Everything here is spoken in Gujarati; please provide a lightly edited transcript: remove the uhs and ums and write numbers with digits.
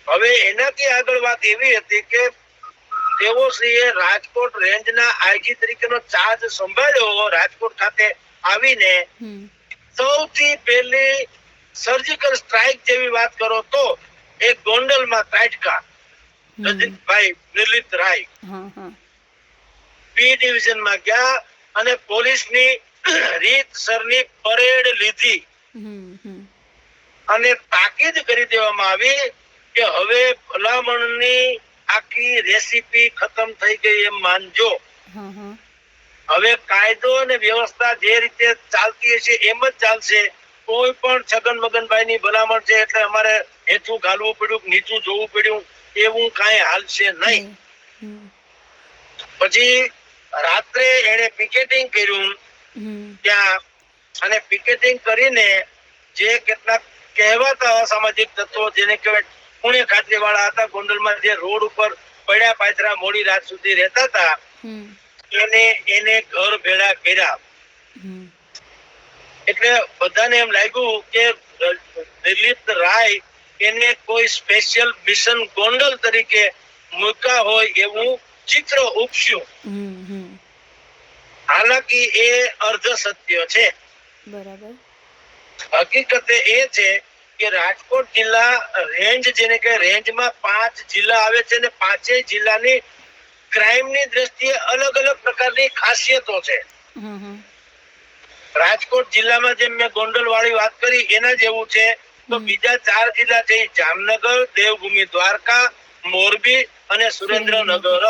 હવે એનાથી આગળ વાત એવી હતી કે તેઓશ્રીએ રાજકોટ રેન્જના આઈજી તરીકેનો ચાર્જ સંભાળ્યો. રાજકોટ ખાતે આવીને સૌથી પહેલી સર્જિકલ સ્ટ્રાઇક જેવી વાત કરો તો એક ગોંડલમાં ત્રાટકા રજિતભાઈ નિર્લિપ્ત રાય બી ડિવિઝનમાં ગયા અને પોલીસની રીતસરની પરેડ લીધી અને તાકીદ કરી દેવામાં આવી કે હવે ભલામણની આખી રેસીપી ખતમ થઈ ગઈ એમ માનજો. હવે કાયદો અને વ્યવસ્થા જે રીતે ચાલતી હશે એમ જ ચાલશે. કોઈ પણ છગન મગનભાઈ ની ભલામણ છે એટલે અમારે હેઠું ઘાલવું પડ્યું, નીચું જોવું પડ્યું, એવું કઈ હાલશે નહીં. પછી રાત્રે એને પિકેટિંગ કર્યું ત્યાં, અને પિકેટિંગ કરીને જે કેટલાક કહેવાતા અસામાજિક તત્વો જેને કહેવાય પુણે ખાતરી વાળા હતા, ગોંડલમાં જે રોડ ઉપર પડ્યા પાથરા મોડી રાત સુધી રહેતા હતા, એને ઘર ભેળા કર્યા. એટલે બધાને એમ લાગ્યું કે નિર્લિપ્ત રાય એને કોઈ સ્પેશિયલ મિશન ગોંડલ તરીકે મૂક્યા હોય એવું ચિત્ર ઉપસ્યું. હાલાકી એ અર્ધ સત્ય છે. બરાબર. હકીકતે એ છે કે રાજકોટ જિલ્લા રેન્જ જેને કે રેન્જમાં 5 જિલ્લા આવે છે અને 5 જિલ્લાની ક્રાઇમની દ્રષ્ટિએ અલગ અલગ પ્રકારની ખાસિયતો છે. રાજકોટ જિલ્લામાં જેમ મેં ગોંડલ વાળી વાત કરી એના જેવું છે તો બીજા 4 જિલ્લા છે જામનગર, દેવભૂમિ દ્વારકા, મોરબી અને સુરેન્દ્રનગર.